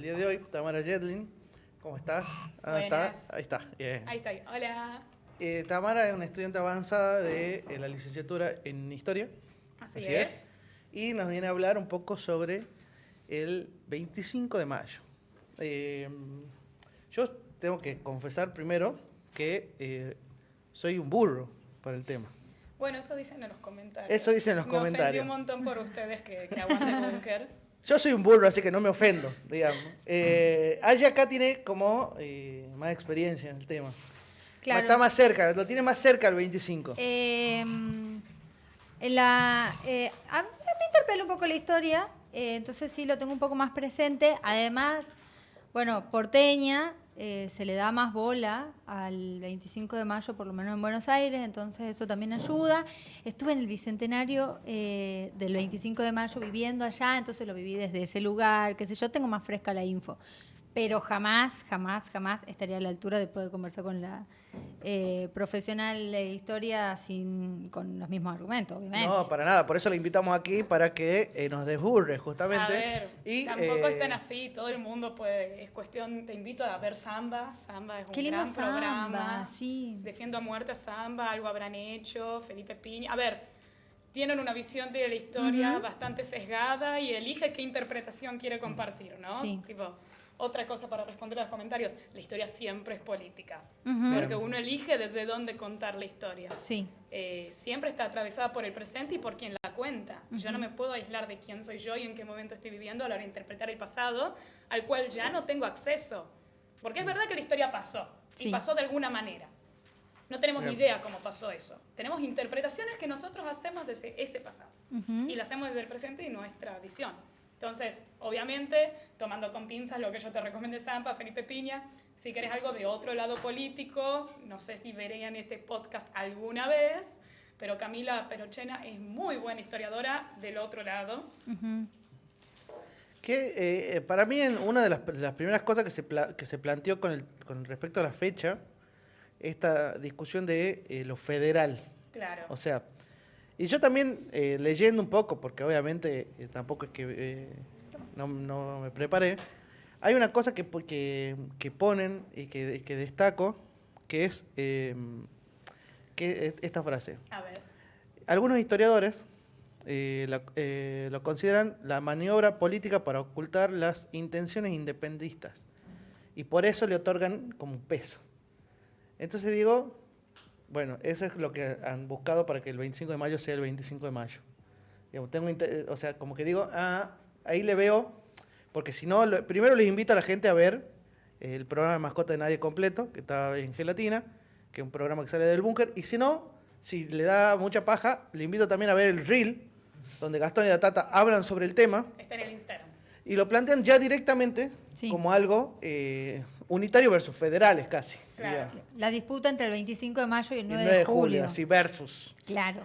El día de hoy, Tamara Jedlin, ¿cómo estás? ¿Dónde Buenas. ahí está, bien. Ahí estoy. Hola. Tamara es una estudiante avanzada de la licenciatura en Historia, Así es. y nos viene a hablar un poco sobre el 25 de mayo. Yo tengo que confesar primero que soy un burro para el tema. Bueno, eso dicen en los comentarios. Eso dicen en los Me ofendí comentarios. un montón por ustedes que aguanten el búnker. Yo soy un burro, así que no me ofendo, digamos. Aya acá tiene como más experiencia en el tema. Claro. Está más cerca, lo tiene más cerca el 25. A mí me interpela un poco la historia, entonces sí lo tengo un poco más presente. Además, bueno, porteña, se le da más bola al 25 de mayo, por lo menos en Buenos Aires, entonces eso también ayuda. Estuve en el bicentenario del 25 de mayo viviendo allá, entonces lo viví desde ese lugar, qué sé yo, tengo más fresca la info. Pero jamás estaría a la altura de poder conversar con la profesional de historia con los mismos argumentos, obviamente. No, para nada. Por eso le invitamos aquí para que nos desburre, justamente. A ver, y, tampoco están así, todo el mundo puede. Es cuestión, te invito a ver Samba. Samba es un Qué lindo gran Samba, programa. sí. Defiendo a muerte a Samba, algo habrán hecho, Felipe Piña. A ver, tienen una visión de la historia bastante sesgada y elige qué interpretación quiere compartir, ¿no? Sí. Tipo, otra cosa para responder a los comentarios, la historia siempre es política, Ujú. porque uno elige desde dónde contar la historia. Sí. Siempre está atravesada por el presente y por quien la cuenta. Yo no me puedo aislar de quién soy yo y en qué momento estoy viviendo a la hora de interpretar el pasado, al cual ya no tengo acceso. Porque es verdad que la historia pasó, y Sí. pasó de alguna manera. No tenemos Bien. idea cómo pasó eso. Tenemos interpretaciones que nosotros hacemos desde ese pasado. Ujú. Y las hacemos desde el presente y nuestra visión. Entonces, obviamente, tomando con pinzas lo que yo te recomendé, Sampa, Felipe Piña, si querés algo de otro lado político, no sé si verían este podcast alguna vez, pero Camila Perochena es muy buena historiadora del otro lado. Ujú. Que para mí una de las primeras cosas que se planteó con respecto a la fecha, esta discusión de lo federal. Claro. O sea, y yo también leyendo un poco, porque obviamente tampoco es que no me preparé, hay una cosa que ponen y que destaco, que es esta frase. A ver. Algunos historiadores lo consideran la maniobra política para ocultar las intenciones independistas y por eso le otorgan como un peso. Entonces digo, bueno, eso es lo que han buscado para que el 25 de mayo sea el 25 de mayo. Digamos, o sea, como que digo, ahí le veo, porque si no, primero les invito a la gente a ver el programa de Mascota de Nadie completo, que está en Gelatina, que es un programa que sale del búnker, y si no, si le da mucha paja, le invito también a ver el Reel, donde Gastón y la Tata hablan sobre el tema, Está en el Instagram. y lo plantean ya directamente Sí. como algo unitario versus federales casi. Claro. digamos. La disputa entre el 25 de mayo y el El 9 de julio. así versus. Claro.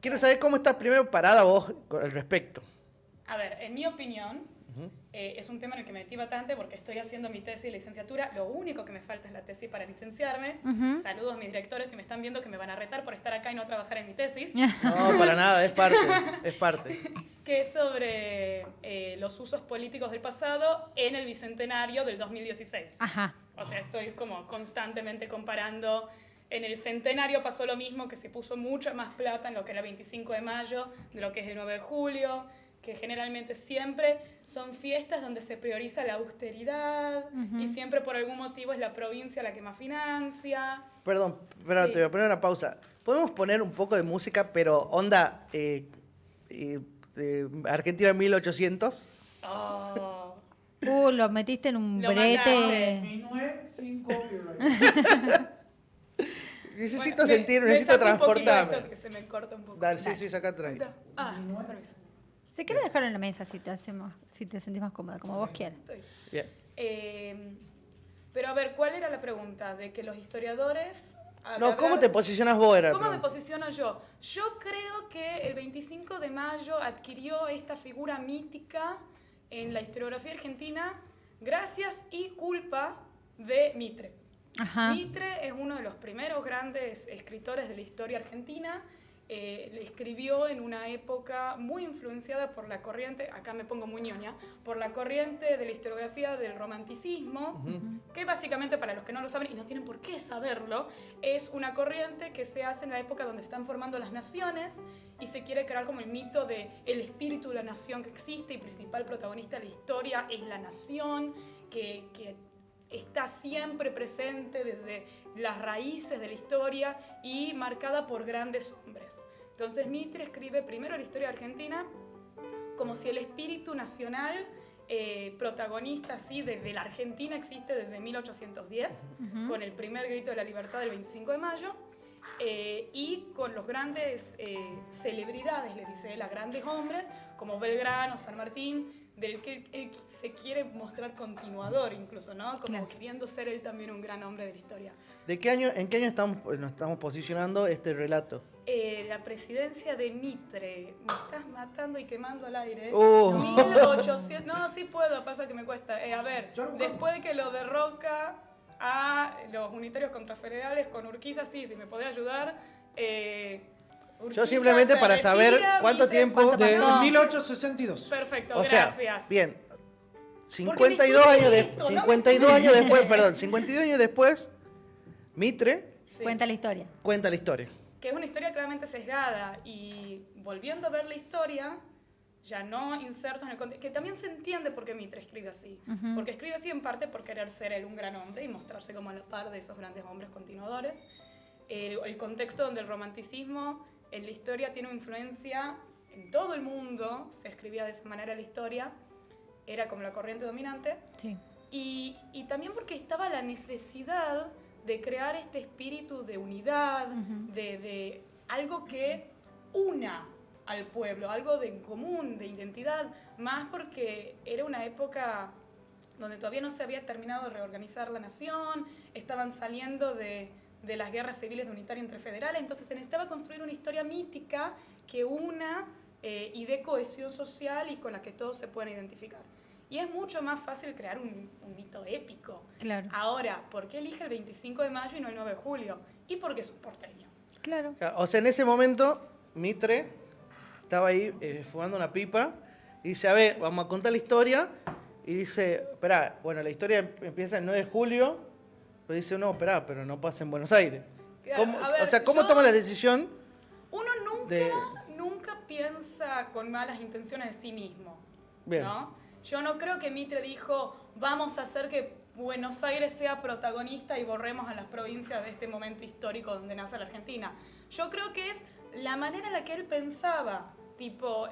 Quiero saber cómo estás primero parada vos al respecto. A ver, en mi opinión, es un tema en el que me metí bastante porque estoy haciendo mi tesis de licenciatura. Lo único que me falta es la tesis para licenciarme. Ujú. Saludos a mis directores si me están viendo que me van a retar por estar acá y no trabajar en mi tesis. No, para nada, es parte, es parte. Que es sobre los usos políticos del pasado en el bicentenario del 2016. Ajá. O sea, estoy como constantemente comparando. En el centenario pasó lo mismo, que se puso mucha más plata en lo que era el 25 de mayo, de lo que es el 9 de julio, que generalmente siempre son fiestas donde se prioriza la austeridad y siempre por algún motivo es la provincia la que más financia. Perdón, te voy a poner una pausa. ¿Podemos poner un poco de música, pero onda de Argentina 1800? Oh, Lo metiste en un Lo brete. Necesito bueno, sentir, me necesito saco un poquito transportarme. esto que se me corta un poco. Dale, sí, saca tranquilo. Permiso. Si quieres dejarlo en la mesa si te sentís más cómoda, como vos quieras. Estoy. Bien. Pero a ver, ¿cuál era la pregunta? De que los historiadores... No, ¿cómo te posicionas vos? Era la ¿Cómo me pregunta. posiciono yo? Yo creo que el 25 de mayo adquirió esta figura mítica en la historiografía argentina gracias y culpa de Mitre. Ajá. Mitre es uno de los primeros grandes escritores de la historia argentina escribió en una época muy influenciada por la corriente, acá me pongo muy ñoña, por la corriente de la historiografía del romanticismo, que básicamente, para los que no lo saben y no tienen por qué saberlo, es una corriente que se hace en la época donde están formando las naciones y se quiere crear como el mito de el espíritu de la nación que existe y principal protagonista de la historia es la nación que está siempre presente desde las raíces de la historia y marcada por grandes hombres. Entonces Mitre escribe primero la historia de Argentina como si el espíritu nacional protagonista así de la Argentina existe desde 1810, con el primer grito de la libertad del 25 de mayo, y con los grandes celebridades, le dice él, a grandes hombres como Belgrano, San Martín, del que él se quiere mostrar continuador incluso, ¿no? Como claro, queriendo ser él también un gran hombre de la historia. ¿De qué año, en qué año nos estamos posicionando este relato? La presidencia de Mitre, me estás matando y quemando al aire. 1800, no, sí puedo, pasa que me cuesta. A ver, después de que lo derroca a los unitarios contrafederales con Urquiza, sí, si me podés ayudar. Yo simplemente para saber cuánto tiempo... ¿Cuánto De pasó? 1862. Perfecto, O sea, gracias. bien, Porque 52 me años, estudié esto, ¿no? 52 años después, perdón, 52 años después, Mitre Sí. Cuenta la historia. cuenta la historia. Que es una historia claramente sesgada y volviendo a ver la historia, ya no insertos en el contexto, que también se entiende por qué Mitre escribe así, porque escribe así en parte por querer ser él un gran hombre y mostrarse como a la par de esos grandes hombres continuadores. El contexto donde el romanticismo en la historia tiene una influencia en todo el mundo, se escribía de esa manera la historia, era como la corriente dominante, Sí. y también porque estaba la necesidad de crear este espíritu de unidad, de algo que una al pueblo, algo de en común, de identidad, más porque era una época donde todavía no se había terminado de reorganizar la nación, estaban saliendo de las guerras civiles de unitario entre federales, entonces se necesitaba construir una historia mítica que una y dé cohesión social y con la que todos se puedan identificar. Y es mucho más fácil crear un mito épico. Claro. Ahora, ¿por qué elige el 25 de mayo y no el 9 de julio? Y porque es un porteño. Claro. O sea, en ese momento, Mitre estaba ahí fumando una pipa y dice, a ver, vamos a contar la historia. Y dice, espera, bueno, la historia empieza el 9 de julio, pero dice, no, espera, pero no pasa en Buenos Aires. ¿Cómo, A ver, o sea, ¿cómo yo- toma la decisión? Uno nunca piensa con malas intenciones de sí mismo, Bien. ¿no? Yo no creo que Mitre dijo, vamos a hacer que Buenos Aires sea protagonista y borremos a las provincias de este momento histórico donde nace la Argentina. Yo creo que es la manera en la que él pensaba. Tipo,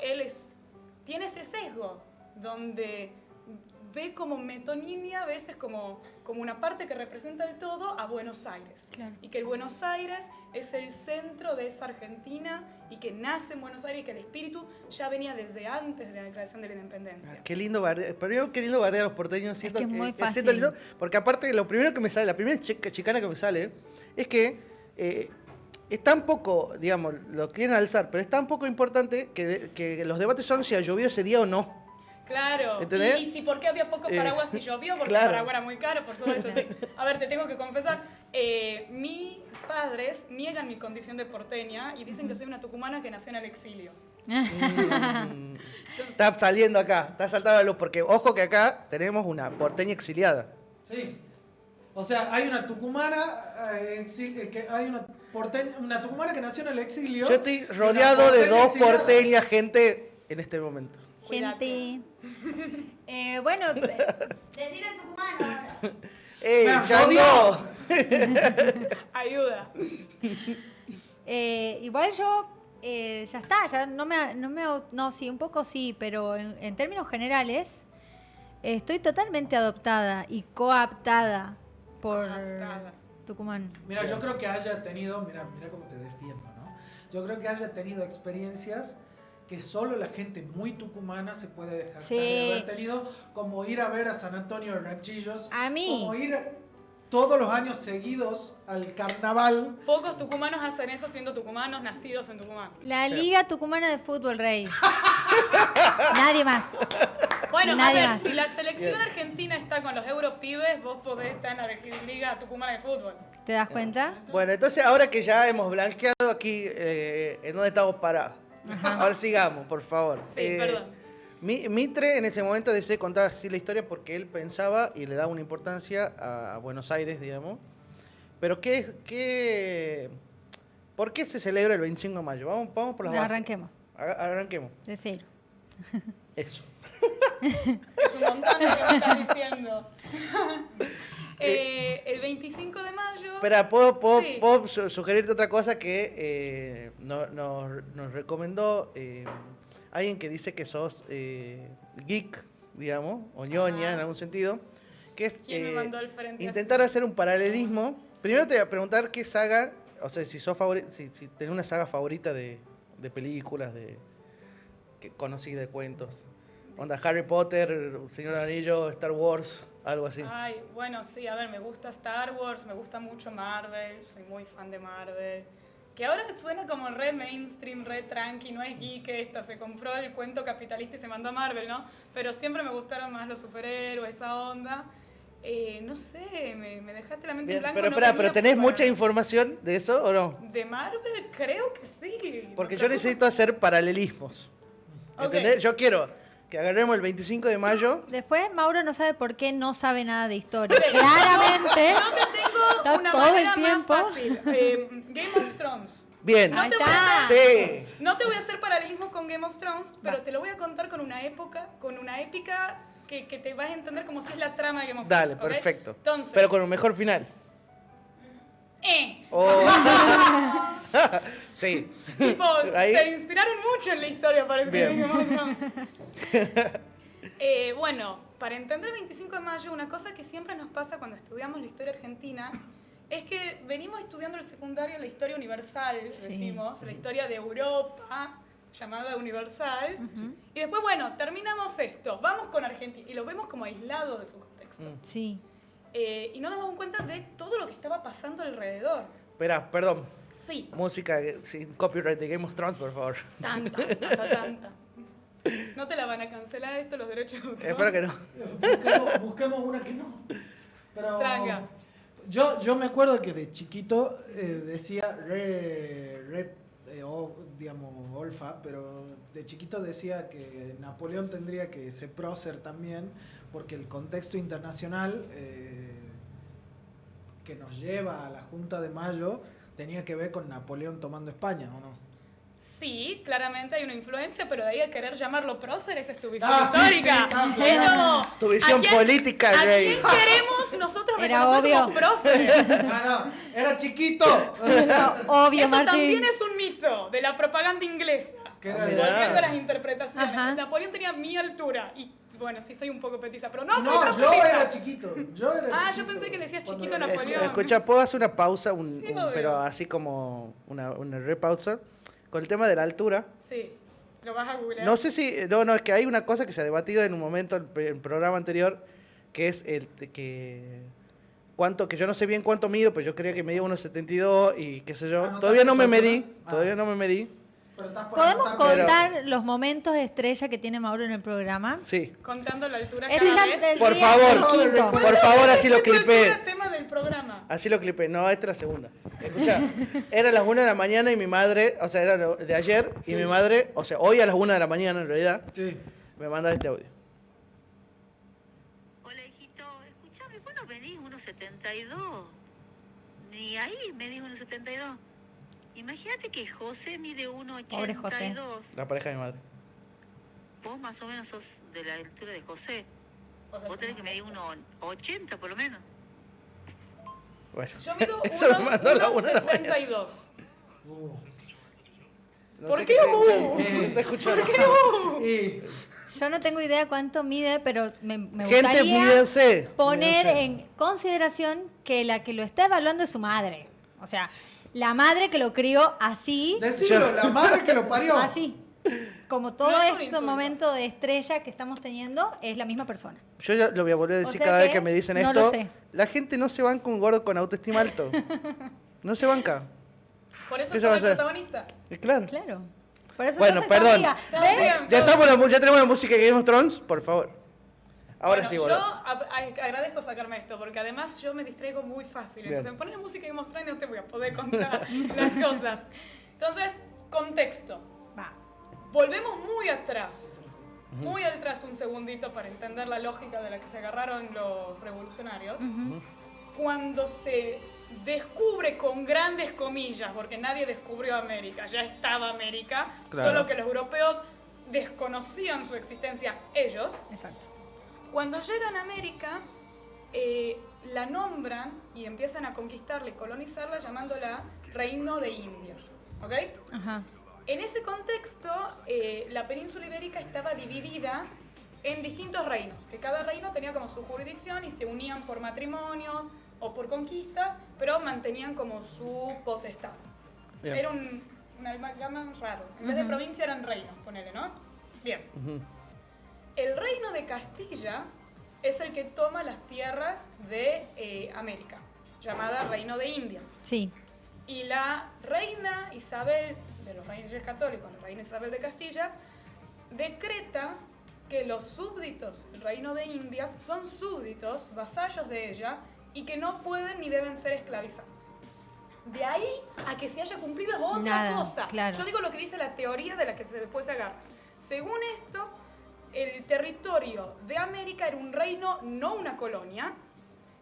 tiene ese sesgo, donde ve como metonímia, a veces como una parte que representa el todo a Buenos Aires. Claro. Y que el Buenos Aires es el centro de esa Argentina y que nace en Buenos Aires y que el espíritu ya venía desde antes de la declaración de la independencia. Qué lindo bardear. Primero, qué lindo bardear a los porteños. Siento que es muy siento fácil. lindo, porque aparte, lo primero que me sale, la primera chicana que me sale, es que es tan poco, digamos, lo quieren alzar, pero es tan poco importante que los debates son si ha llovido ese día o no. Claro, ¿Entendés? y si por qué había poco paraguas si llovió, porque claro. el paraguas era muy caro, por supuesto. Sí. A ver, te tengo que confesar, mis padres niegan mi condición de porteña y dicen que soy una tucumana que nació en el exilio. Está saliendo acá, está saltando la luz, porque ojo que acá tenemos una porteña exiliada. Sí. O sea, hay una tucumana, una tucumana que nació en el exilio. Yo estoy y una rodeado de porteña dos exiliada. porteñas, gente, en este momento. Gente. Bueno, decirlo en tucumano ahora. ¡Ey, Me Chango! Ayuda. Igual yo, ya está, ya no, sí, un poco sí, pero en términos generales, estoy totalmente adoptada y coaptada por Coaptada. Tucumán. Mira, yo creo que haya tenido, mira cómo te defiendo, ¿no? Yo creo que haya tenido experiencias que solo la gente muy tucumana se puede dejar Sí. de haber tenido, como ir a ver a San Antonio de Ranchillos, A mí. como ir todos los años seguidos al carnaval. Pocos tucumanos hacen eso siendo tucumanos nacidos en Tucumán. La Liga Tucumana de Fútbol, Rey. Nadie más. Bueno, a Nadie ver, más. si la selección argentina está con los europibes, vos podés estar en la Liga Tucumana de Fútbol. ¿Te das cuenta? Bueno, entonces ahora que ya hemos blanqueado aquí en dónde estamos parados, ahora sigamos, por favor. Sí, perdón. Mitre en ese momento decide contar así la historia porque él pensaba y le daba una importancia a Buenos Aires, digamos. Pero ¿por qué se celebra el 25 de mayo? Vamos por las bases. Arranquemos, Arranquemos. de cero. Eso. Es un montón lo que me estás diciendo. El 25 de mayo... Espera, ¿puedo Sí. sugerirte otra cosa que nos recomendó alguien que dice que sos geek, digamos, o ñoña en algún sentido, que es ¿Quién me mandó al frente intentar así? hacer un paralelismo. Primero te voy a preguntar qué saga, o sea, si tenés una saga favorita de películas, que conocís de cuentos. Onda Harry Potter, El Señor del Anillo, Star Wars, algo así. Ay, bueno, sí, a ver, me gusta Star Wars, me gusta mucho Marvel, soy muy fan de Marvel. Que ahora suena como re mainstream, re tranqui, no es geek esta, se compró el cuento capitalista y se mandó a Marvel, ¿no? Pero siempre me gustaron más los superhéroes, esa onda. No sé, me dejaste la mente en Bien, blanco. pero ¿tenés mucha información de eso o no? ¿De Marvel? Creo que sí. Porque No yo te necesito hacer paralelismos. Ok. ¿Entendés? Yo quiero que agarremos el 25 de mayo. Después Mauro no sabe por qué no sabe nada de historia. Claramente. Yo te tengo Está una todo el manera tiempo. más fácil. Game of Thrones. Bien. No Ahí te voy a está. hacer- Sí. No te voy a hacer paralelismo con Game of Thrones, pero Va. te lo voy a contar con una época, con una épica que te vas a entender como si es la trama de Game of Dale, Thrones. ¿ok? perfecto. Entonces, Pero con un mejor final. Oh. Sí. tipo, Ahí. se inspiraron mucho en la historia, parece que Bien. de Game of Thrones. Bueno, para entender el 25 de mayo, una cosa que siempre nos pasa cuando estudiamos la historia argentina es que venimos estudiando el secundario la historia universal, decimos, la historia de Europa, llamada universal, y después, bueno, terminamos esto, vamos con Argentina, y lo vemos como aislado de su contexto. Sí. Y no nos damos cuenta de todo lo que estaba pasando alrededor. Espera, perdón. Sí, Música sin copyright de Game of Thrones, por favor. tanta. No te la van a cancelar esto los derechos de autor. Espero que no. Busquemos una que no. Pero Tranca. yo me acuerdo que de chiquito decía digamos, Olfa, pero de chiquito decía que Napoleón tendría que ser prócer también, porque el contexto internacional que nos lleva a la Junta de Mayo tenía que ver con Napoleón tomando España, ¿o no? Sí, claramente hay una influencia, pero de ahí a querer llamarlo prócer, esa es tu visión Ah, sí, histórica. sí, Es como, Tu visión ¿a quién- política, ¿A Rey. quién queremos nosotros Era reconocer como obvio. próceres? Ah, no, era chiquito. Obvio, Eso Martín. también es un mito de la propaganda inglesa. Que era Mirá. Volviendo a las interpretaciones. Ajá. Napoleón tenía mi altura. Y bueno, sí soy un poco petiza, pero no soy No, tan yo petiza. era chiquito. Yo era Ah, chiquito yo pensé que decías cuando chiquito era- Napoleón. Escucha, ¿puedo hacer una pausa? Sí, obvio. Pero así como una repausa. Con el tema de la altura. Sí, lo vas a googlear. No sé si. No, es que hay una cosa que se ha debatido en un momento en el programa anterior, que es que yo no sé bien cuánto mido, pero yo creía que medía 1,72 y qué sé yo. Ah, ¿no Todavía estás no me en medí, calcular? Ah. todavía no me medí. Pero estás por ¿Podemos anotar que- contar los momentos de estrella que tiene Mauro en el programa? Sí. Contando la altura Este cada ya vez. del Por día favor, del quinto. por favor, así lo Tu altura, clipé. tema del programa. Así lo clipé. No, esta es la segunda. Escucha, era las 1 de la mañana y mi madre, o sea, era de ayer, y mi madre, o sea, hoy a las 1 de la mañana en realidad, Sí. me manda este audio. Hola, hijito. Escúchame, vos no venís 1,72. Ni ahí medís 1,72. Imagínate que José mide Pobre José. 1,82. La pareja de mi madre. Vos más o menos sos de la altura de José. O sea, Vos tenés que medir 1,80 por lo menos. Bueno. Yo mido Eso me mandó a la 1 de la mañana. 1,62. No ¿Por sé qué está hubo? escuchando. No está escuchando. Y Yo no tengo idea cuánto mide, pero me Gente, gustaría mídense. poner Mídense. en consideración que la que lo está evaluando es su madre. O sea, la madre que lo crió así, decilo, la madre que lo parió. así. Como todo No es un este insulto. momento de estrella que estamos teniendo, es la misma persona. Yo ya lo voy a volver a decir O sea cada vez que que me dicen no esto. lo sé. La gente no se banca un gordo con autoestima alto. No se banca. Por eso ¿Qué soy se va a el hacer? protagonista. Claro. Claro. Por eso Bueno, yo soy perdón. tu amiga. Está ¿Ves? bien. Ya tenemos la música de Game of Thrones, por favor. Ahora Bueno, sí, yo volvemos. agradezco sacarme esto, porque además yo me distraigo muy fácil. Bien. Entonces, me pones la música y mostrar y no te voy a poder contar las cosas. Entonces, contexto. Va. Volvemos muy atrás un segundito para entender la lógica de la que se agarraron los revolucionarios. Cuando se descubre con grandes comillas, porque nadie descubrió América, ya estaba América, Claro. solo que los europeos desconocían su existencia ellos. Exacto. Cuando llegan a América, la nombran y empiezan a conquistarla y colonizarla llamándola Reino de Indias. ¿Ok? Ajá. En ese contexto, la península ibérica estaba dividida en distintos reinos, que cada reino tenía como su jurisdicción y se unían por matrimonios o por conquista, pero mantenían como su potestad. Bien. Era un amalgama raro. En vez de provincia eran reinos, ponele, ¿no? Bien. El reino de Castilla es el que toma las tierras de América, llamada Reino de Indias. Sí. Y la reina Isabel, de los reyes católicos, la reina Isabel de Castilla, decreta que los súbditos del Reino de Indias son súbditos, vasallos de ella, y que no pueden ni deben ser esclavizados. De ahí a que se haya cumplido es otra Nada, cosa. claro. Yo digo lo que dice la teoría de la que después se agarra. Según esto, el territorio de América era un reino, no una colonia,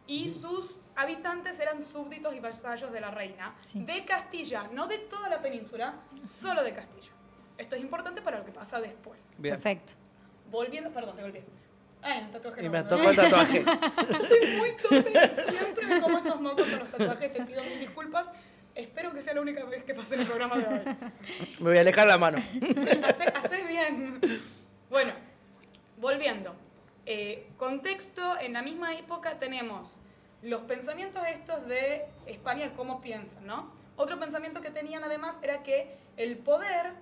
y sus habitantes eran súbditos y vasallos de la reina. Sí. De Castilla, no de toda la península, solo de Castilla. Esto es importante para lo que pasa después. Bien. Perfecto. Volviendo, perdón, te golpeé. Ay, el tatuaje Y no, me ¿no? tocó el tatuaje. Yo soy muy torpe, siempre me como esos mocos con los tatuajes, te pido mil disculpas. Espero que sea la única vez que pase en el programa de hoy. Me voy a alejar la mano. Haces bien. Bueno, volviendo. Contexto, en la misma época tenemos los pensamientos estos de España, cómo piensan, ¿no? Otro pensamiento que tenían además era que el poder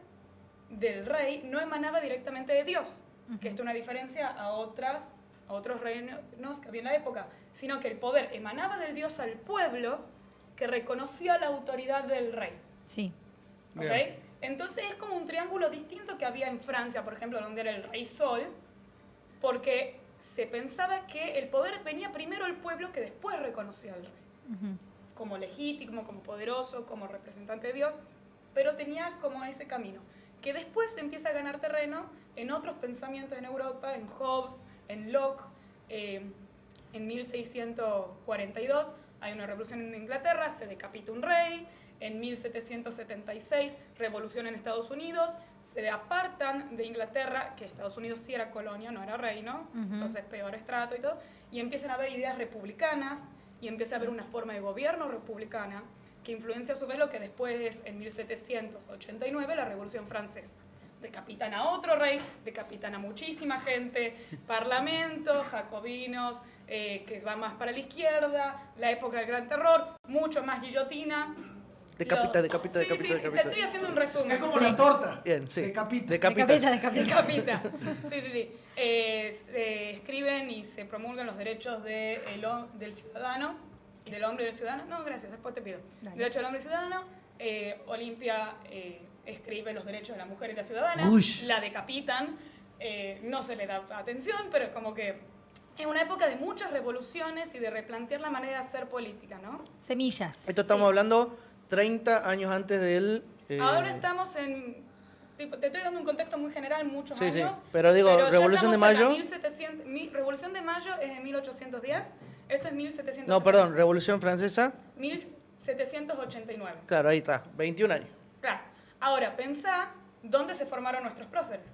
del rey no emanaba directamente de Dios, que esto es una diferencia a otros reinos que había en la época, sino que el poder emanaba del Dios al pueblo que reconocía la autoridad del rey. Sí. ¿Ok? Bien. Entonces es como un triángulo distinto que había en Francia, por ejemplo, donde era el rey Sol, porque se pensaba que el poder venía primero al pueblo que después reconocía al rey, como legítimo, como poderoso, como representante de Dios, pero tenía como ese camino, que después empieza a ganar terreno en otros pensamientos en Europa, en Hobbes, en Locke. En 1642 hay una revolución en Inglaterra, se decapita un rey. En 1776, revolución en Estados Unidos, se apartan de Inglaterra, que Estados Unidos sí era colonia, no era reino, entonces peor estrato y todo, y empiezan a haber ideas republicanas, y empieza a haber una forma de gobierno republicana, que influencia a su vez lo que después es, en 1789, la Revolución Francesa. Decapitan a otro rey, decapitan a muchísima gente, parlamento, jacobinos, que van más para la izquierda, la época del Gran Terror, mucho más guillotina. Decapita. Sí, te estoy haciendo un resumen. Es como Sí. la torta. Bien, sí. Decapita. Decapita. Decapita. Sí. Se escriben y se promulgan los derechos del ciudadano, del hombre y del ciudadano. No, gracias, después te pido. Dale. Derecho del hombre y ciudadano. Olimpia escribe los derechos de la mujer y la ciudadana. Uy. La decapitan. No se le da atención, pero es como que es una época de muchas revoluciones y de replantear la manera de hacer política, ¿no? Semillas. Esto estamos hablando 30 años antes del... Ahora estamos en... Te estoy dando un contexto muy general, muchos Sí, sí. años. Pero digo, ya Revolución de estamos en la Mayo. 1700 Revolución de Mayo es en 1810. Esto es 1700. No, perdón, Revolución Francesa. 1789. Claro, ahí está, 21 años. Claro. Ahora, pensá dónde se formaron nuestros próceres.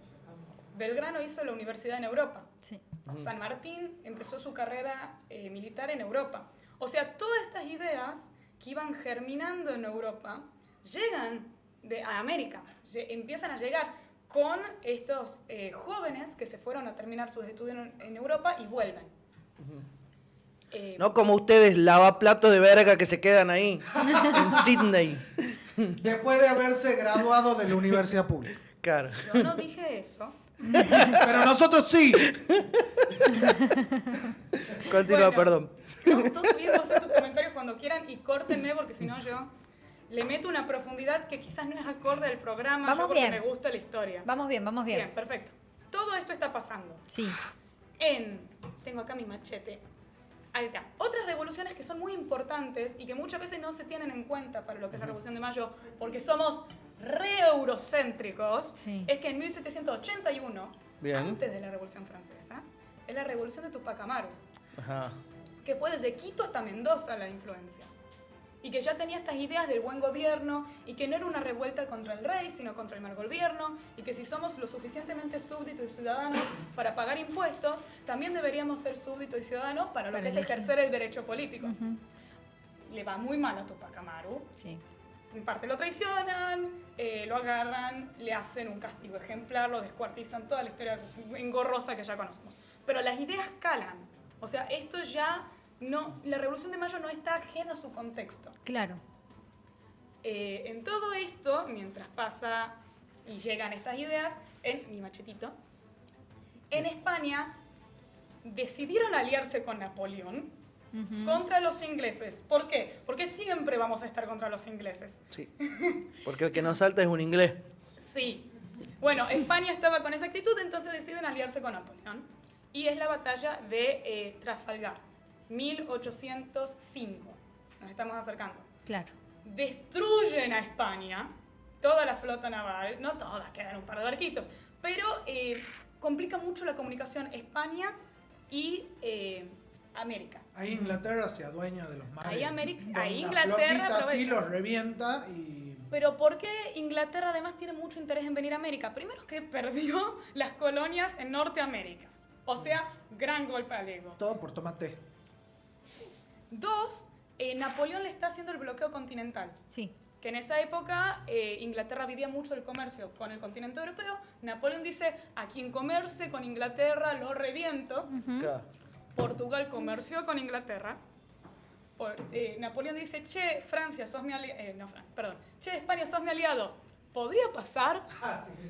Belgrano hizo la universidad en Europa. Sí. San Martín empezó su carrera militar en Europa. O sea, todas estas ideas que iban germinando en Europa llegan a América, empiezan a llegar con estos jóvenes que se fueron a terminar sus estudios en Europa y vuelven. No como ustedes, lavaplatos de verga que se quedan ahí, en Sydney. Después de haberse graduado de la universidad pública. Claro. Yo no dije eso. Pero nosotros sí. Continúa, Bueno, perdón. No, todo bien, vos hacer tus comentarios cuando quieran y córtenme porque si no yo le meto una profundidad que quizás no es acorde al programa, Vamos yo porque bien. me gusta la historia. Vamos bien, vamos bien. Bien, perfecto. Todo esto está pasando. Sí. tengo acá mi machete. Ahí está. Otras revoluciones que son muy importantes y que muchas veces no se tienen en cuenta para lo que es la Revolución de Mayo, porque somos re-eurocéntricos, Sí. es que en 1781, Bien. antes de la Revolución Francesa, es la Revolución de Tupac Amaru, Ajá. que fue desde Quito hasta Mendoza la influencia. Y que ya tenía estas ideas del buen gobierno y que no era una revuelta contra el rey, sino contra el mal gobierno, y que si somos lo suficientemente súbditos y ciudadanos para pagar impuestos, también deberíamos ser súbditos y ciudadanos para lo Para que es elegir. ejercer el derecho político. Le va muy mal a Tupac Amaru. Sí. En parte lo traicionan, lo agarran, le hacen un castigo ejemplar, lo descuartizan, toda la historia engorrosa que ya conocemos. Pero las ideas calan. O sea, esto ya no, la Revolución de Mayo no está ajena a su contexto. Claro. En todo esto, mientras pasa y llegan estas ideas, en mi machetito, en España decidieron aliarse con Napoleón contra los ingleses. ¿Por qué? Porque siempre vamos a estar contra los ingleses. Sí. Porque el que nos salta es un inglés. Sí. Bueno, España estaba con esa actitud, entonces deciden aliarse con Napoleón. Y es la batalla de Trafalgar, 1805. Nos estamos acercando. Claro. Destruyen a España, toda la flota naval, no todas, quedan un par de barquitos, pero complica mucho la comunicación España y América. Ahí Inglaterra se adueña de los mares. Ahí América- ahí La Inglaterra flotita sí aprovecha. los revienta y... Pero ¿por qué Inglaterra además tiene mucho interés en venir a América? Primero que perdió las colonias en Norteamérica. O sea, gran golpe al ego. Todo por tomate. Dos, Napoleón le está haciendo el bloqueo continental. Sí. Que en esa época Inglaterra vivía mucho el comercio con el continente europeo. Napoleón dice, a quien comercie con Inglaterra lo reviento. Claro. Portugal comerció con Inglaterra. Napoleón dice, che, Francia, sos mi aliado. Che, España, sos mi aliado. ¿Podría pasar?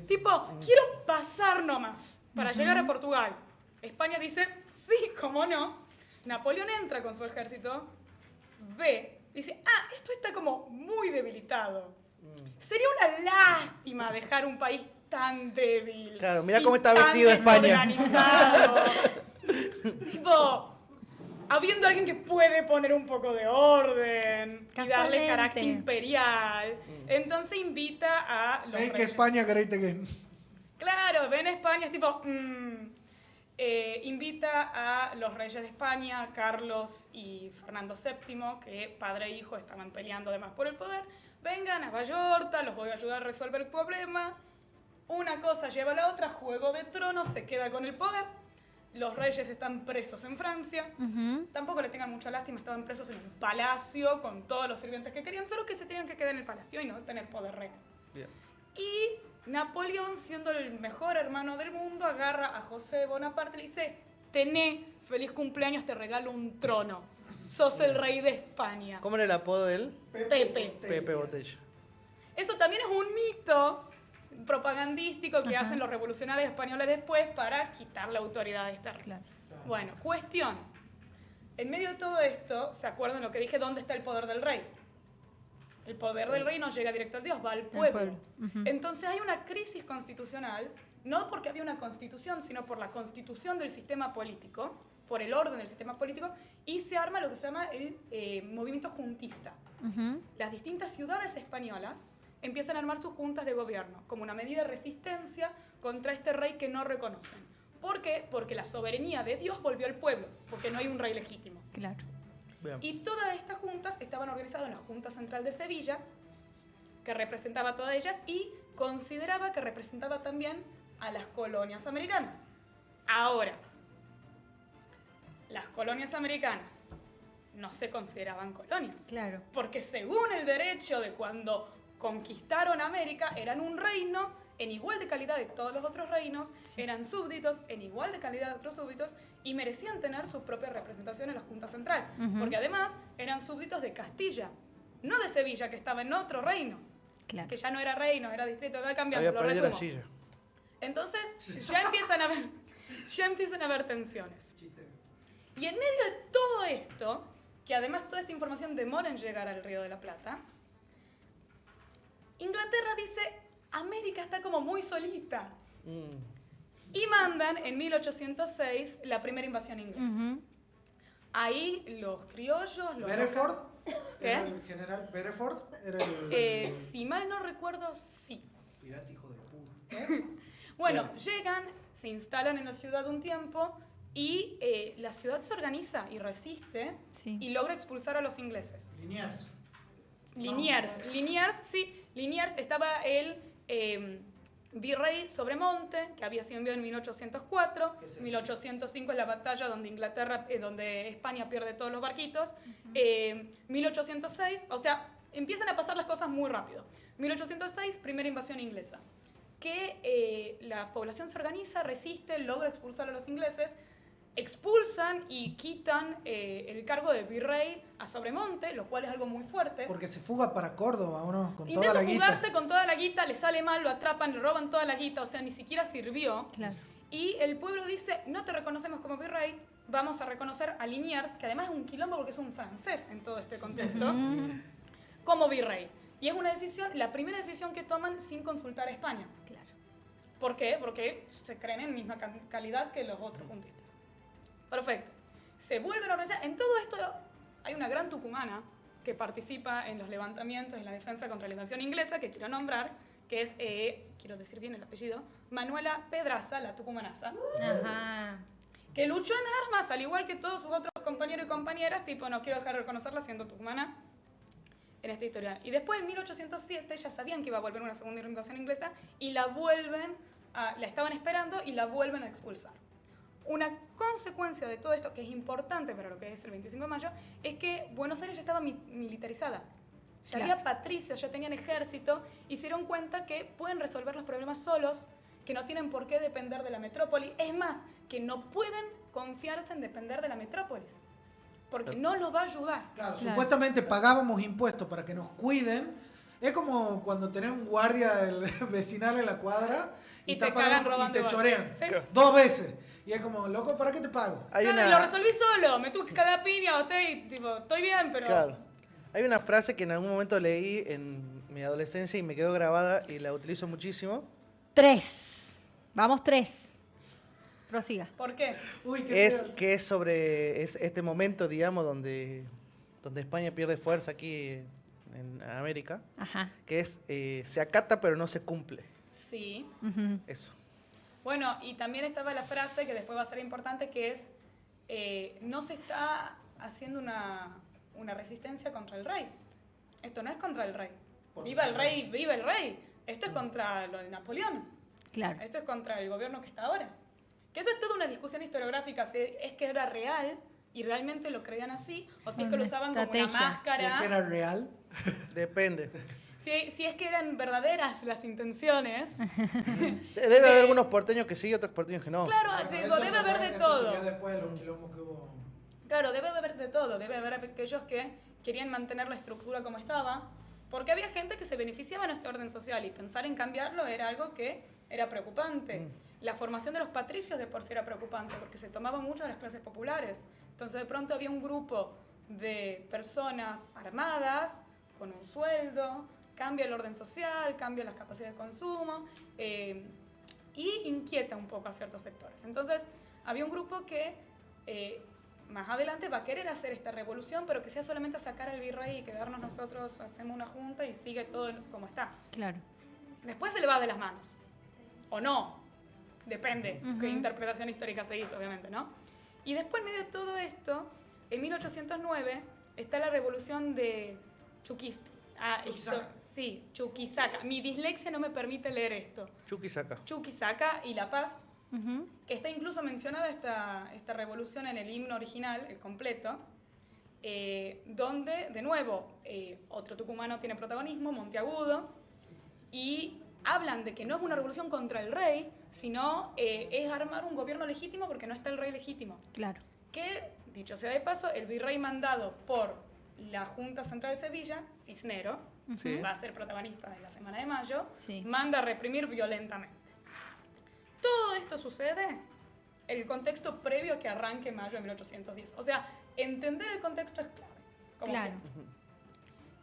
Tipo, quiero pasar nomás para llegar a Portugal. España dice, sí, cómo no. Napoleón entra con su ejército, ve, dice, esto está como muy debilitado. Sería una lástima dejar un país tan débil. Claro, mirá y cómo está tan vestido España. desorganizado. Tipo, habiendo alguien que puede poner un poco de orden y darle Casualmente. carácter imperial, entonces invita a los ¿Veis que reyes. España queréis que... Claro, ven España, es tipo... invita a los reyes de España, Carlos y Fernando VII, que padre e hijo estaban peleando además por el poder. Vengan a Vallorta, los voy a ayudar a resolver el problema. Una cosa lleva a la otra, Juego de Tronos, se queda con el poder. Los reyes están presos en Francia. Tampoco le tengan mucha lástima, estaban presos en un palacio con todos los sirvientes que querían, solo que se tenían que quedar en el palacio y no tener poder real. Bien. Y Napoleón, siendo el mejor hermano del mundo, agarra a José Bonaparte y le dice, tené, feliz cumpleaños, te regalo un trono. Sos el rey de España. ¿Cómo era el apodo de él? Pepe. Pepe Botella. Eso también es un mito propagandístico que hacen los revolucionarios españoles después para quitar la autoridad de este rey. Claro. Bueno, cuestión. En medio de todo esto, ¿se acuerdan lo que dije? ¿Dónde está el poder del rey? El poder del rey no llega directo al Dios, va al pueblo. Entonces hay una crisis constitucional, no porque había una constitución, sino por la constitución del sistema político, por el orden del sistema político, y se arma lo que se llama el movimiento juntista. Las distintas ciudades españolas empiezan a armar sus juntas de gobierno, como una medida de resistencia contra este rey que no reconocen. ¿Por qué? Porque la soberanía de Dios volvió al pueblo, porque no hay un rey legítimo. Claro. Bien. Y todas estas juntas estaban organizadas en la Junta Central de Sevilla, que representaba a todas ellas y consideraba que representaba también a las colonias americanas. Ahora, las colonias americanas no se consideraban colonias. Claro. Porque según el derecho de cuando conquistaron América, eran un reino en igual de calidad de todos los otros reinos, eran súbditos en igual de calidad de otros súbditos y merecían tener su propia representación en la Junta Central. Porque además eran súbditos de Castilla, no de Sevilla, que estaba en otro reino, Claro. que ya no era reino, era distrito, va cambiando, Había lo perdido la resumo. silla. Entonces ya empiezan a haber tensiones. Y en medio de todo esto, que además toda esta información demora en llegar al Río de la Plata, Inglaterra dice, América está como muy solita. Y mandan en 1806 la primera invasión inglesa. Ujú. Ahí los criollos, los Bereford, ¿Qué? era el general Bereford, era el si mal no recuerdo, sí. pirata hijo de puta. Bueno, llegan, se instalan en la ciudad un tiempo y la ciudad se organiza y resiste Sí. y logra expulsar a los ingleses. Liniers. Liniers estaba el virrey Sobremonte, que había sido enviado en 1804. 1805 es la batalla donde donde España pierde todos los barquitos. 1806, o sea, empiezan a pasar las cosas muy rápido. 1806, primera invasión inglesa. Que la población se organiza, resiste, logra expulsar a los ingleses, expulsan y quitan el cargo de virrey a Sobremonte, lo cual es algo muy fuerte. Porque se fuga para Córdoba, ¿o no? Con toda Intenta la guita. fugarse con toda la guita, le sale mal, lo atrapan, le roban toda la guita, o sea, ni siquiera sirvió. Claro. Y el pueblo dice, no te reconocemos como virrey, vamos a reconocer a Liniers, que además es un quilombo porque es un francés en todo este contexto, como virrey. Y es una decisión, la primera decisión que toman sin consultar a España. Claro. ¿Por qué? Porque se creen en misma calidad que los otros juntistas. Perfecto. Se vuelven a organizar. En todo esto hay una gran tucumana que participa en los levantamientos en la defensa contra la invasión inglesa, que quiero nombrar, que es, quiero decir bien el apellido, Manuela Pedraza, la tucumanaza, Ajá. que luchó en armas, al igual que todos sus otros compañeros y compañeras, tipo, no quiero dejar de reconocerla siendo tucumana en esta historia. Y después, en 1807, ya sabían que iba a volver una segunda invasión inglesa y la estaban esperando y la vuelven a expulsar. Una consecuencia de todo esto, que es importante para lo que es el 25 de mayo, es que Buenos Aires ya estaba militarizada. Ya Claro. había patricios, ya tenían ejército, y se dieron cuenta que pueden resolver los problemas solos, que no tienen por qué depender de la metrópoli. Es más, que no pueden confiarse en depender de la metrópolis, porque no los va a ayudar. Claro, Claro. supuestamente pagábamos impuestos para que nos cuiden. Es como cuando tenés un guardia vecinal en la cuadra Y te te cagan pagan robando y te igual. chorean. ¿Sí? 2 veces. Y es como, loco, ¿para qué te pago? Hay Claro, y una, lo resolví solo, me tuve que cagar a piña, boté y tipo, estoy bien, pero... claro. Hay una frase que en algún momento leí en mi adolescencia y me quedó grabada y la utilizo muchísimo. 3. Vamos, 3. Prosiga. ¿Por qué? Uy, qué Es feo. que es sobre este momento, digamos, donde España pierde fuerza aquí en América, Ajá. que es se acata pero no se cumple. Sí. Ujú. Eso. Bueno, y también estaba la frase que después va a ser importante, que es, no se está haciendo una resistencia contra el rey. Esto no es contra el rey. ¡Viva el rey, viva el rey! Esto es contra lo de Napoleón. Claro. Esto es contra el gobierno que está ahora. Que eso es toda una discusión historiográfica, si es que era real y realmente lo creían así, o si es que lo Una usaban como una estrategia. Si es máscara. que era real. Depende. Si es que eran verdaderas las intenciones. Debe haber algunos porteños que sí y otros porteños que no. Claro, Bueno, digo, eso debe se haber fue- de eso todo. siguió después de los quilombos que hubo. Claro, debe haber de todo. Debe haber aquellos que querían mantener la estructura como estaba, porque había gente que se beneficiaba en este orden social y pensar en cambiarlo era algo que era preocupante. La formación de los patricios de por sí era preocupante, porque se tomaba mucho de las clases populares. Entonces de pronto había un grupo de personas armadas, con un sueldo, cambia el orden social, cambia las capacidades de consumo, y inquieta un poco a ciertos sectores. Entonces había un grupo que más adelante va a querer hacer esta revolución, pero que sea solamente sacar al virrey y quedarnos nosotros, hacemos una junta y sigue todo como está. Claro. Después se le va de las manos. O no. Depende Ujú. qué interpretación histórica se hizo, obviamente, ¿no? Y después, en medio de todo esto, en 1809 está la revolución de Chuquisaca. Sí, Chuquisaca. Mi dislexia no me permite leer esto. Chuquisaca. Chuquisaca y La Paz, Ujú. que está incluso mencionada esta revolución en el himno original, el completo, donde, de nuevo, otro tucumano tiene protagonismo, Monteagudo, y hablan de que no es una revolución contra el rey, sino es armar un gobierno legítimo porque no está el rey legítimo. Claro. Que, dicho sea de paso, el virrey mandado por la Junta Central de Sevilla, Cisnero, Sí. va a ser protagonista de la Semana de Mayo, Sí. manda a reprimir violentamente. Todo esto sucede en el contexto previo a que arranque mayo de 1810. O sea, entender el contexto es clave. Como Claro. siempre.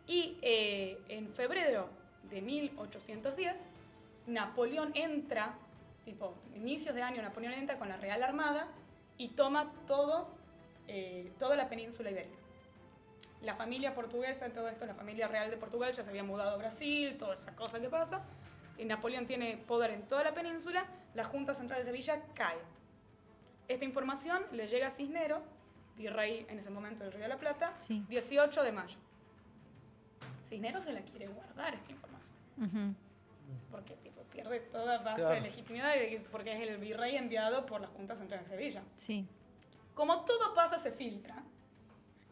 Y en febrero de 1810, Napoleón entra tipo, inicios de año Napoleón entra con la Real Armada y toma toda la península ibérica. La familia portuguesa, todo esto, la familia real de Portugal ya se había mudado a Brasil, toda esa cosa que pasa. Y Napoleón tiene poder en toda la península, la Junta Central de Sevilla cae. Esta información le llega a Cisneros, virrey en ese momento del Río de la Plata, Sí. 18 de mayo. Cisneros se la quiere guardar esta información, Ujú. porque tipo, pierde toda base Claro. de legitimidad porque es el virrey enviado por la Junta Central de Sevilla. Sí. Como todo pasa, se filtra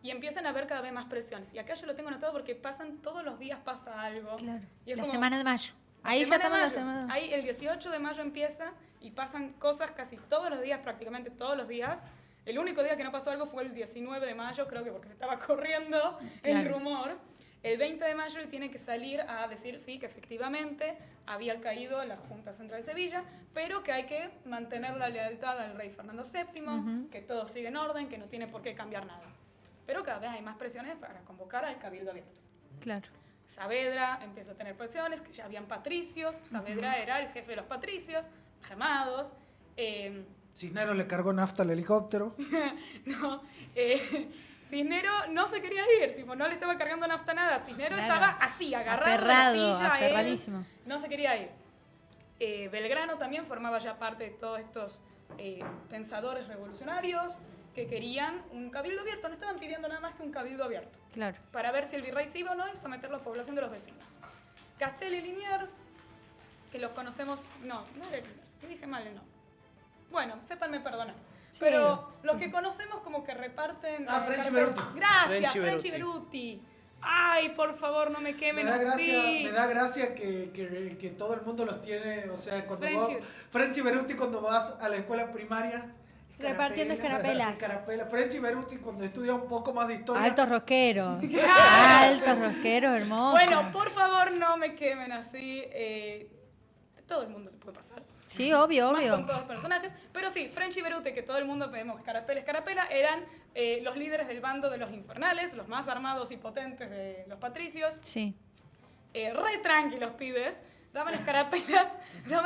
y empiezan a haber cada vez más presiones. Y acá yo lo tengo anotado porque todos los días pasa algo. Claro. Y es La como- semana de mayo. la Ahí ya semana estamos en la de mayo. semana. Ahí el 18 de mayo empieza y pasan cosas casi todos los días, prácticamente todos los días. El único día que no pasó algo fue el 19 de mayo, creo que porque se estaba corriendo el Claro. rumor. El 20 de mayo él tiene que salir a decir sí, que efectivamente había caído la Junta Central de Sevilla, pero que hay que mantener la lealtad al rey Fernando VII, que todo sigue en orden, que no tiene por qué cambiar nada. Pero cada vez hay más presiones para convocar al Cabildo Abierto. Claro. Saavedra empieza a tener presiones, que ya habían patricios. Saavedra era el jefe de los patricios, armados. Cisneros le cargó nafta al helicóptero. No, Cisneros no se quería ir, tipo, no le estaba cargando nafta a nada. Cisneros Claro. estaba así, agarrado Aferrado, a la silla, él aferradísimo. no se quería ir. Belgrano también formaba ya parte de todos estos pensadores revolucionarios que querían un cabildo abierto. No estaban pidiendo nada más que un cabildo abierto, Claro. para ver si el virrey se iba o no y someter la población de los vecinos. Castel y Liniers, que los conocemos... No era Liniers, que dije mal el nombre. Bueno, sépanme perdonar. Sí, Pero sí. los que conocemos como que reparten... French y carpetas- Beruti. Gracias, French y French y Beruti. Ay, por favor, no me quemen así. Me da gracia que todo el mundo los tiene, o sea, cuando French y- French y Beruti cuando vas a la escuela primaria. Repartiendo escarapelas. Escarapela. French y Beruti cuando estudia un poco más de historia. Altos rosqueros. Altos rosqueros, hermosos. Bueno, por favor, no me quemen así. Todo el mundo se puede pasar. Sí, obvio, Más obvio. con todos los personajes. Pero sí, French y Beruti, que todo el mundo pedimos Escarapela, eran los líderes del bando de los infernales, los más armados y potentes de los patricios. Sí. Re tranquilos pibes. Daban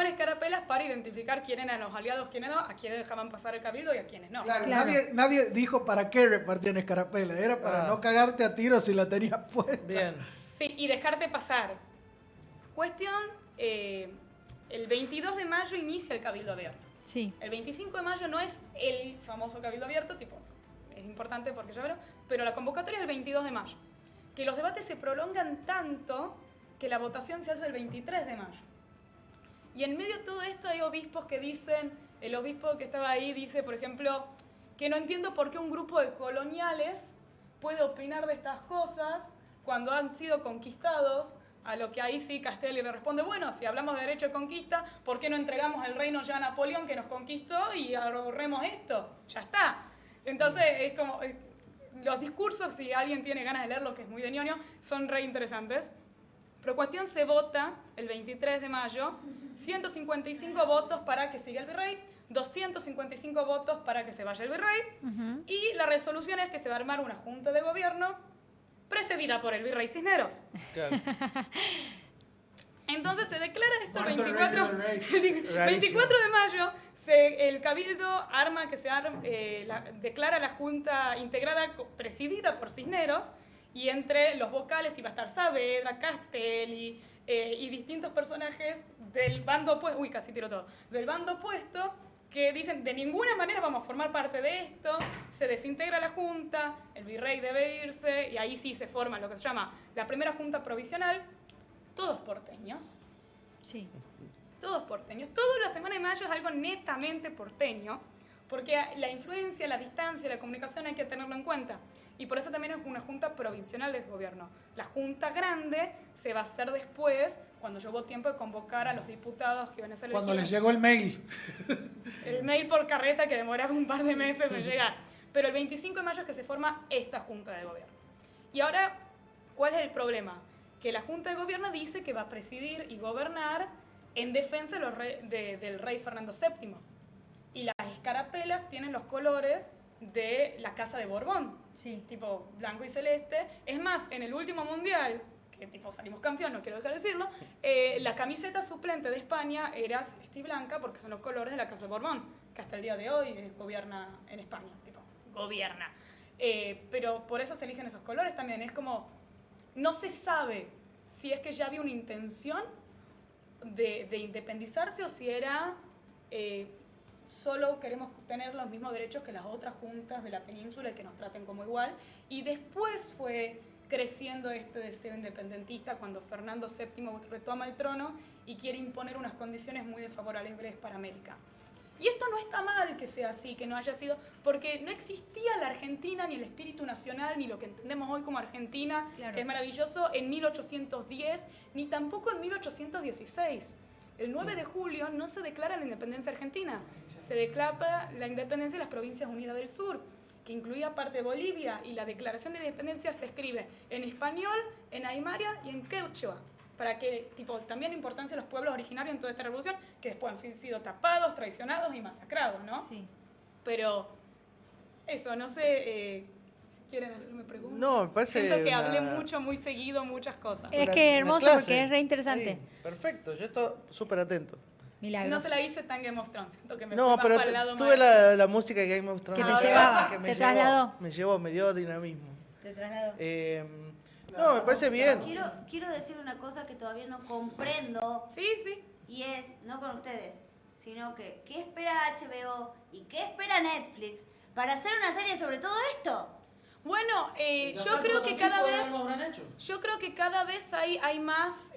escarapelas para identificar quién eran los aliados, quiénes no, a quiénes dejaban pasar el cabildo y a quiénes no. Claro, Claro. Nadie dijo para qué repartían escarapela, era para no cagarte a tiros si la tenías puesta. Bien. Sí, y dejarte pasar. Cuestión, el 22 de mayo inicia el cabildo abierto. Sí. El 25 de mayo no es el famoso cabildo abierto, tipo, es importante porque ya verán, pero la convocatoria es el 22 de mayo. Que los debates se prolongan tanto que la votación se hace el 23 de mayo. Y en medio de todo esto hay obispos que dicen, el obispo que estaba ahí dice, por ejemplo, que no entiendo por qué un grupo de coloniales puede opinar de estas cosas cuando han sido conquistados, a lo que ahí sí Castelli le responde, bueno, si hablamos de derecho de conquista, ¿por qué no entregamos el reino ya a Napoleón que nos conquistó y ahorremos esto? Ya está. Entonces es como, los discursos, si alguien tiene ganas de leerlo, que es muy de ñoño, son re interesantes. Pero cuestión, se vota el 23 de mayo, 155 votos para que siga el virrey, 255 votos para que se vaya el virrey, y la resolución es que se va a armar una junta de gobierno precedida por el virrey Cisneros. Claro. Entonces se declara esto el Muerto el 24, rey, el 24 de mayo, el Cabildo declara la junta integrada, presidida por Cisneros, y entre los vocales iba a estar Saavedra, Castelli y distintos personajes del bando opuesto, del bando opuesto, que dicen, de ninguna manera vamos a formar parte de esto, se desintegra la junta, el virrey debe irse, y ahí sí se forma lo que se llama la primera junta provisional, todos porteños. Sí. Todos porteños. Toda la semana de mayo es algo netamente porteño, porque la influencia, la distancia, la comunicación hay que tenerlo en cuenta. Y por eso también es una junta provisional de gobierno. La junta grande se va a hacer después, cuando llevó tiempo de convocar a los diputados que iban a ser Cuando les elegidos. llegó el mail. El mail por carreta que demoraba un par de meses en llegar. Pero el 25 de mayo es que se forma esta junta de gobierno. Y ahora, ¿cuál es el problema? Que la junta de gobierno dice que va a presidir y gobernar en defensa del rey Fernando VII. Y las escarapelas tienen los colores de la Casa de Borbón, Sí. tipo blanco y celeste. Es más, en el último mundial, porque tipo salimos campeón, no quiero dejar de decirlo, la camiseta suplente de España era celeste y blanca porque son los colores de la Casa de Borbón, que hasta el día de hoy gobierna en España, tipo, gobierna. Pero por eso se eligen esos colores también, es como, no se sabe si es que ya había una intención de independizarse o si era solo queremos tener los mismos derechos que las otras juntas de la península y que nos traten como igual. Y después fue creciendo este deseo independentista cuando Fernando VII retoma el trono y quiere imponer unas condiciones muy desfavorables para América. Y esto no está mal que sea así, que no haya sido, porque no existía la Argentina, ni el espíritu nacional, ni lo que entendemos hoy como Argentina, Claro. que es maravilloso, en 1810, ni tampoco en 1816. El 9 de julio no se declara la independencia argentina, se declara la independencia de las Provincias Unidas del Sur, que incluía parte de Bolivia, y la declaración de independencia se escribe en español, en aymara y en quechua, para que, tipo, también la importancia de los pueblos originarios en toda esta revolución, que después han sido tapados, traicionados y masacrados, ¿no? Sí. Pero eso, no sé si quieren hacerme preguntas. No, me parece Siento que una- hablé mucho, muy seguido, muchas cosas. Es Una- que una hermoso clase. porque es re interesante. Sí, perfecto, yo estoy súper atento. Milagros. No te la hice tan Game of Thrones, siento que me fui No, más pero para el lado tuve más- la música de Game of Thrones. Que te acá, llevaba, que me te llevó, trasladó. me dio dinamismo. Te trasladó. No, me parece bien. Quiero decir una cosa que todavía no comprendo Sí, sí. y es, no con ustedes, sino que ¿qué espera HBO y qué espera Netflix para hacer una serie sobre todo esto? Bueno, Ya yo está, creo que cada prototipo de vez... algo habrán hecho. Yo creo que cada vez hay más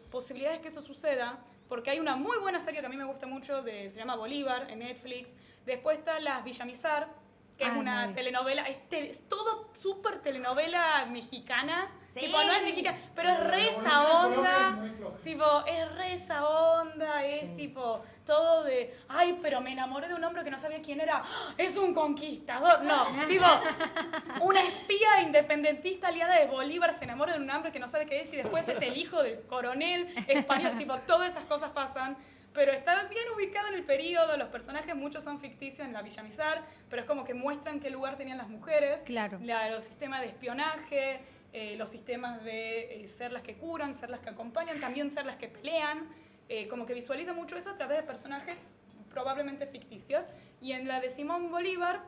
posibilidades que eso suceda, porque hay una muy buena serie que a mí me gusta mucho, se llama Bolívar, en Netflix. Después está Las Villamizar, que es Ah, una no. telenovela, es todo súper telenovela mexicana. Sí. Tipo, no es mexicana, pero es La re revolución esa en Colombia onda. es muy floja. Tipo, es re esa onda, es tipo todo de, ay, pero me enamoré de un hombre que no sabía quién era. ¡Ah! Es un conquistador. No, tipo, una espía independentista aliada de Bolívar se enamora de un hombre que no sabe qué es y después es el hijo del coronel español. Tipo, todas esas cosas pasan. Pero está bien ubicado en el periodo, los personajes muchos son ficticios en la Villamizar, pero es como que muestran qué lugar tenían las mujeres, Claro. los sistemas de espionaje, los sistemas de ser las que curan, ser las que acompañan, también ser las que pelean, como que visualiza mucho eso a través de personajes probablemente ficticios. Y en la de Simón Bolívar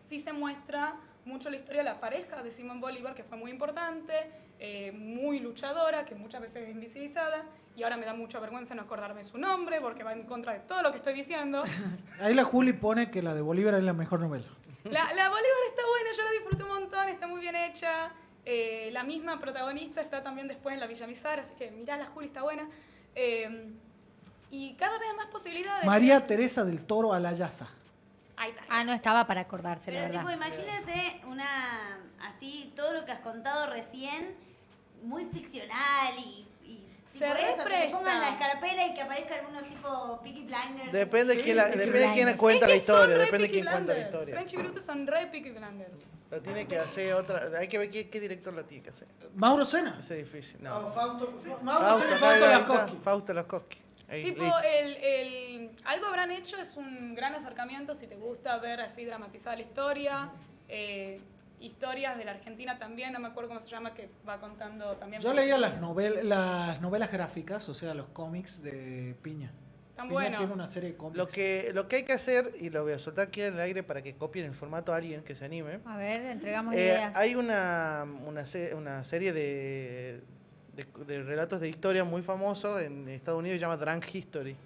sí se muestra mucho la historia de la pareja de Simón Bolívar, que fue muy importante, muy luchadora, que muchas veces es invisibilizada, y ahora me da mucha vergüenza no acordarme su nombre, porque va en contra de todo lo que estoy diciendo. Ahí la Juli pone que la de Bolívar es la mejor novela. La Bolívar está buena, yo la disfruté un montón, está muy bien hecha. La misma protagonista está también después en la Villamizar, así que mirá, la Juli está buena. Y cada vez más posibilidades. María Teresa del Toro Alayaza. Ahí está. Ah, no estaba para acordarse, Pero la tipo, verdad. imagínense así, todo lo que has contado recién, muy ficcional y Se tipo eso, que te represta. pongan la escarapela y que aparezca alguno tipo Peaky Blinders. Depende Sí, quién Peaky depende quién Blinders. cuenta la Es que son historia, re depende Peaky quién cuenta la Blinders. historia. French y Brutus son re Peaky Blinders. La tiene que hacer otra, hay que ver qué director la tiene que hacer. Mauro Sena. Ese es difícil. No, No. Mauro Sena y Fausto Lascoschi. Fausto Lascoschi. Ahí, Tipo, listo. algo habrán hecho, es un gran acercamiento si te gusta ver así dramatizada la historia. Historias de la Argentina también, no me acuerdo cómo se llama, que va contando también. Yo leía las novelas gráficas, o sea, los cómics de Piña. Tan Piña buenos. tiene una serie de cómics. Lo que hay que hacer, y lo voy a soltar aquí en el aire para que copien el formato a alguien que se anime. A ver, entregamos ideas. Hay una serie de relatos de historia muy famoso en Estados Unidos, se llama Drunk History.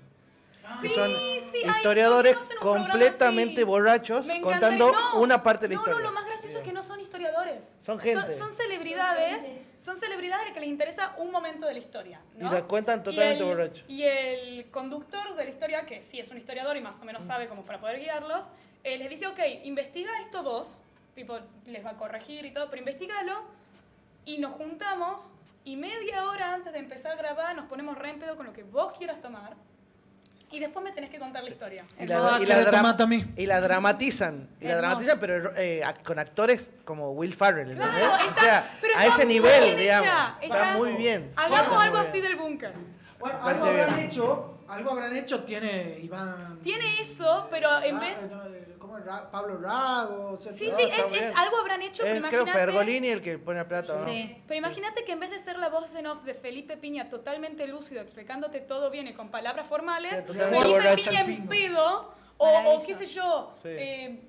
Sí, Que son sí, ay, historiadores ¿por qué no hacen un programa completamente así? borrachos Me encantaría- contando no, una parte de la no, historia. No, lo más gracioso es que no son historiadores. Son gente. Son celebridades. Son celebridades que les interesa un momento de la historia. ¿no? Y la cuentan totalmente borrachos. Y el conductor de la historia, que sí es un historiador y más o menos sabe como para poder guiarlos, les dice, ok, investiga esto vos, tipo, les va a corregir y todo, pero investigalo y nos juntamos y media hora antes de empezar a grabar nos ponemos re en pedo con lo que vos quieras tomar y después me tenés que contar la historia. Y Ah, que le tomate a mí. y la dramatizan. Y la Hermoso. dramatizan, pero con actores como Will Ferrell, ¿entendés? Claro, O sea, pero a está ese muy nivel, bien digamos. hecha, Está muy bien. Hagamos Está algo muy así bien. del búnker. Bueno, Parece algo bien. habrán hecho, tiene Iván... Tiene eso, pero en Ah, vez... ¿cómo ¿cómo era? Pablo Rago. O sea, Sí, No, sí, está es bien. algo habrán hecho, pero Creo imagínate... Pergolini el que pone la plata, ¿no? Sí. Pero imagínate que en vez de ser la voz en off de Felipe Piña totalmente lúcido, explicándote todo bien y con palabras formales, Sí, totalmente Felipe borracho Piña al en pino. pedo, o Maravilloso. qué sé yo, Sí.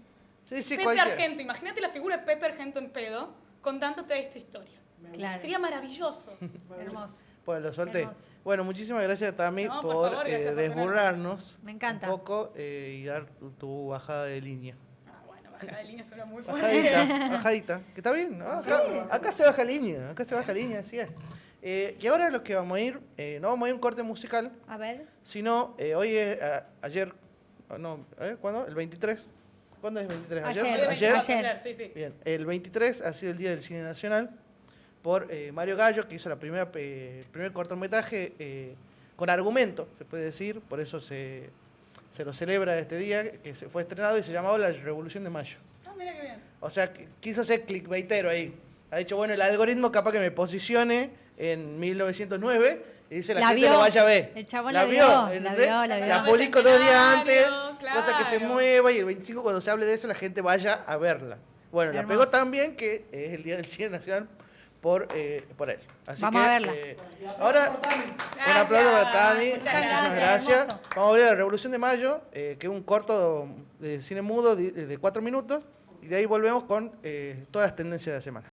Sí, sí, Pepe cualquier. Argento. Imagínate la figura de Pepe Argento en pedo contándote esta historia. Claro. Sería maravilloso. Hermoso. Pues lo solté. Hermoso. Bueno, muchísimas gracias, Tami, No, por por favor, gracias por desburrarnos Me encanta. un poco y dar tu bajada de línea. Ah, bueno, bajada de línea suena muy fuerte. Bajadita, bajadita. Que está bien, ¿no? Acá se baja línea, acá se baja línea, así es. Y ahora lo que vamos a ir, no vamos a ir a un corte musical, A ver. sino hoy es ayer, no, ¿cuándo? El 23. ¿Cuándo es el 23? Ayer. Hoy es Ayer. 24, Ayer. claro, sí, sí. Bien, el 23 ha sido el Día del Cine Nacional por Mario Gallo, que hizo el primer cortometraje con argumento, se puede decir, por eso se lo celebra este día, que se fue estrenado y se llamaba La Revolución de Mayo. Ah, mira qué bien. O sea, quiso ser clickbaitero ahí. Ha dicho, bueno, el algoritmo capaz que me posicione en 1909 y dice la La gente vio. lo vaya a ver. El chabón la vio, la ¿entendés? vio, la vio. La publico 2 días antes, Claro. cosa que se mueva y el 25 cuando se hable de eso la gente vaya a verla. Bueno, la Hermoso. pegó tan bien que es el Día del Cine Nacional por él. Así Vamos que, a verla. ahora, un aplauso para Tami. Muchas Muchísimas gracias, gracias. hermoso. Vamos a ver la Revolución de Mayo, que es un corto de cine mudo de 4 minutos. Y de ahí volvemos con todas las tendencias de la semana.